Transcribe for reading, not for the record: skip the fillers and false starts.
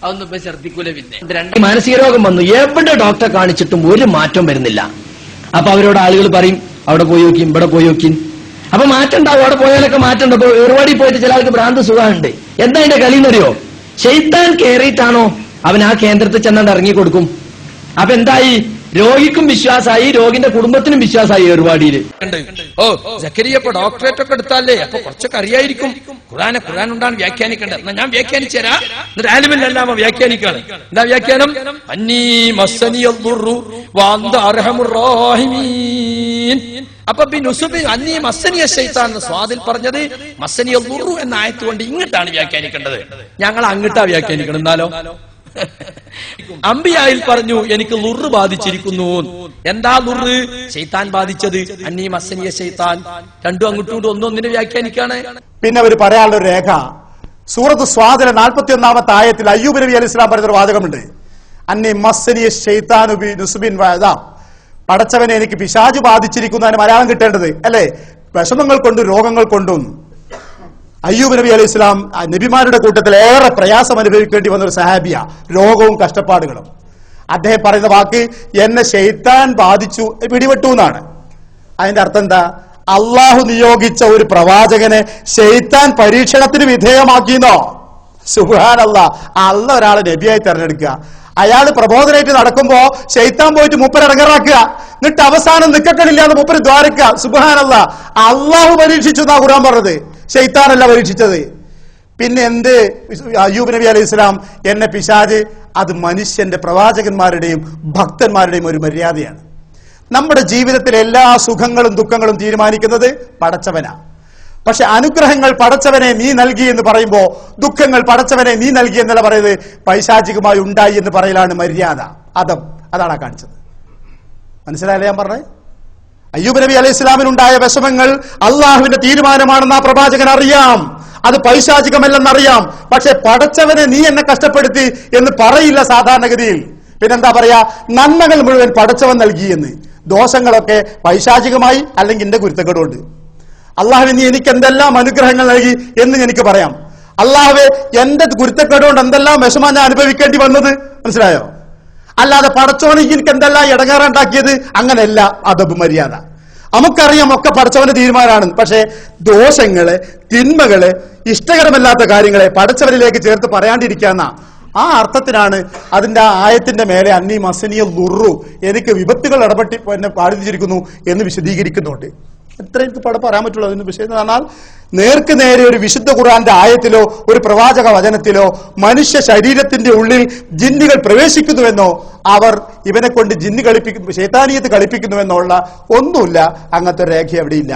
അതൊന്നും ഇപ്പൊ ഛർദിക്കൂല. പിന്നെ മാനസിക രോഗം വന്നു, എവിടെ ഡോക്ടറെ കാണിച്ചിട്ടും ഒരു മാറ്റം വരുന്നില്ല. അപ്പൊ അവരോട് ആളുകൾ പറയും അവിടെ പോയി നോക്കി, ഇവിടെ പോയി നോക്കി. അപ്പൊ മാറ്റം ഉണ്ടാവും, അവിടെ പോയാലൊക്കെ മാറ്റം ഉണ്ട്. ഇപ്പൊ ഏർവാടി പോയിട്ട് ചില ആൾക്ക് ഭ്രാന്ത് സുഖമുണ്ട്. എന്താ അതിന്റെ കളിന്നറിയോ? ശൈത്താൻ കയറിയിട്ടാണോ അവൻ ആ കേന്ദ്രത്തിൽ ചെന്നാണ്ട് ഇറങ്ങി കൊടുക്കും. അപ്പൊ എന്തായി? രോഗിക്കും വിശ്വാസമായി, രോഗിന്റെ കുടുംബത്തിനും വിശ്വാസമായി. ഏർവാടിയിൽ സക്കരിയ ഇപ്പൊ ഡോക്ടറേറ്റ് ഒക്കെ എടുത്താലേ അപ്പൊ കുറച്ചൊക്കെ അറിയായിരിക്കും. ഖുർആൻ ഉണ്ടാണ് വ്യാഖ്യാനിക്കേണ്ടത്. എന്നാ ഞാൻ വ്യാഖ്യാനിച്ചു തരാം. എന്നിട്ട് ആലിമിനെല്ലാം വ്യാഖ്യാനിക്കാണ്. എന്താ വ്യാഖ്യാനം? അന്നീ മസ്സനിയൽ ദുർറു വഅന്ത അർഹമുർ റഹീമീൻ. അപ്പൊ അന്നീ മസ്സനിയ ശൈത്താൻ എന്ന് സ്വാദിൽ പറഞ്ഞത് മസ്സനിയൽ ദുർറു എന്ന ആയത്ത് കൊണ്ട് ഇങ്ങോട്ടാണ് വ്യാഖ്യാനിക്കേണ്ടത്. ഞങ്ങൾ അങ്ങോട്ടാ വ്യാഖ്യാനിക്കണം. എന്നാലോ അംബിയായിൽ പറഞ്ഞു എനിക്ക് ലുറ് ബാധിച്ചിരിക്കുന്നു. എന്താ ലുറ്? ശൈത്താൻ ബാധിച്ചത്. അന്നീ മസ്സനിയ ശൈത്താൻ. രണ്ടും അങ്ങോട്ടും ഒന്നൊന്നിനെ വ്യാഖ്യാനിക്കാണ്. പിന്നെ അവർ പറയാനുള്ള ഒരു രേഖ സൂറത്ത് സ്വാദിലെ 41-ാമത്തെ ആയത്തിൽ അയ്യൂബ് നബി അലൈഹി സ്വലാം പറഞ്ഞൊരു വാചകമുണ്ട്. അന്നീ മസ്സനിയ ശൈത്താനു ബി നുസ്ബിൻ വഅദാ. പടച്ചവനെ എനിക്ക് പിശാച് ബാധിച്ചിരിക്കുന്നതിന് മലയാളം കിട്ടേണ്ടത് അല്ലെ? വിഷമങ്ങൾ കൊണ്ടും രോഗങ്ങൾ കൊണ്ടും. അയ്യൂബ് നബി അലൈഹി സ്വലാം നബിമാരുടെ കൂട്ടത്തിൽ ഏറെ പ്രയാസം അനുഭവിക്കേണ്ടി വന്ന ഒരു സഹാബിയ, രോഗവും കഷ്ടപ്പാടുകളും. അദ്ദേഹം പറയുന്ന വാക്ക് എന്നെ ശൈത്താൻ ബാധിച്ചു, പിടിപെട്ടു എന്നാണ്. അതിന്റെ അർത്ഥം എന്താ? അള്ളാഹു നിയോഗിച്ച ഒരു പ്രവാചകനെ ശൈത്താൻ പരീക്ഷണത്തിന് വിധേയമാക്കിയെന്നോ? സുബ്ഹാനല്ലാഹ്. അള്ളാഹ് ഒരാളെ നബിയായി തെരഞ്ഞെടുക്കുക, അയാൾ പ്രബോധനമായിട്ട് നടക്കുമ്പോ ശൈത്താൻ പോയിട്ട് മൂപ്പര് ഇറങ്ങറാക്കുക, എന്നിട്ട് അവസാനം നിക്കക്കണില്ലാതെ മൂപ്പര് ദ്വാരക്കുക. സുബ്ഹാനല്ലാഹ്. അള്ളാഹു പരീക്ഷിച്ചു എന്നാ ഖുർആൻ പറഞ്ഞത്, ശൈത്താനല്ല പരീക്ഷിച്ചത്. പിന്നെ എന്ത്? അയ്യൂബ് നബി അലൈഹി സ്വലാം എന്നെ പിശാച്, അത് മനുഷ്യന്റെ പ്രവാചകന്മാരുടെയും ഭക്തന്മാരുടെയും ഒരു മര്യാദയാണ്. നമ്മുടെ ജീവിതത്തിലെ എല്ലാ സുഖങ്ങളും ദുഃഖങ്ങളും തീരുമാനിക്കുന്നത് പടച്ചവനാ. പക്ഷെ അനുഗ്രഹങ്ങൾ പടച്ചവനെ നീ നൽകി എന്ന് പറയുമ്പോ ദുഃഖങ്ങൾ പടച്ചവനെ നീ നൽകി എന്നല്ല പറയുന്നത്, പൈശാചികമായി ഉണ്ടായി എന്ന് പറയലാണ് മര്യാദ, അതം. അതാണ് കാണിച്ചത്. മനസ്സിലായല്ലേ ഞാൻ പറഞ്ഞത്? അയ്യൂബ് നബി അലൈഹി സ്വലാമിനുണ്ടായ വിഷമങ്ങൾ അള്ളാഹുവിന്റെ തീരുമാനമാണെന്ന് ആ പ്രവാചകൻ അറിയാം, അത് പൈശാചികമല്ലെന്നറിയാം. പക്ഷെ പടച്ചവനെ നീ എന്നെ കഷ്ടപ്പെടുത്തി എന്ന് പറയില്ല സാധാരണഗതിയിൽ. പിന്നെന്താ പറയാ? നന്മകൾ മുഴുവൻ പടച്ചവൻ നൽകി എന്ന്. ദോഷങ്ങളൊക്കെ പൈശാചികമായി അല്ലെങ്കിൽ എന്റെ കുരുത്തക്കേടുണ്ട്. അള്ളാഹുവെ നീ എനിക്ക് എന്തെല്ലാം അനുഗ്രഹങ്ങൾ നൽകി എന്ന് എനിക്ക് പറയാം. അള്ളാഹുവെ എന്റെ കുരുത്തക്കേടുകൊണ്ട് എന്തെല്ലാം വിഷമം ഞാൻ അനുഭവിക്കേണ്ടി വന്നത്. മനസ്സിലായോ? അല്ലാതെ പടച്ചവന് എനിക്ക് എന്തെല്ലാം ഇടങ്ങാറുണ്ടാക്കിയത്, അങ്ങനെയല്ല അദബ് മര്യാദ. നമുക്കറിയാം ഒക്കെ പടച്ചവന്റെ തീരുമാനമാണ്. പക്ഷെ ദോഷങ്ങള്, തിന്മകള്, ഇഷ്ടകരമല്ലാത്ത കാര്യങ്ങളെ പടച്ചവനിലേക്ക് ചേർത്ത് പറയാണ്ടിരിക്കാന്ന ആ അർത്ഥത്തിനാണ് അതിന്റെ ആ ആയത്തിന്റെ മേലെ അന്നീ മസനിയ ലുറു, എനിക്ക് വിപത്തുകൾ ഇടപെട്ടി എന്നെ ബാധിച്ചിരിക്കുന്നു എന്ന് വിശദീകരിക്കുന്നുണ്ട്. എത്ര എനിക്ക് പറയാൻ പറ്റുള്ളൂ അതിന്റെ വിഷയം എന്ന് പറഞ്ഞാൽ, നേർക്ക് നേരെ ഒരു വിശുദ്ധ ഖുർആന്റെ ആയത്തിലോ ഒരു പ്രവാചക വചനത്തിലോ മനുഷ്യ ശരീരത്തിന്റെ ഉള്ളിൽ ജിന്നുകൾ പ്രവേശിക്കുന്നുവെന്നോ അവർ ഇവനെ കൊണ്ട് ജിന്ന് കളിപ്പിക്കുന്നു, ശൈത്താനിയത്ത് കളിപ്പിക്കുന്നുവെന്നോ ഉള്ള ഒന്നുമില്ല. അങ്ങനത്തെ രേഖ എവിടെയില്ല.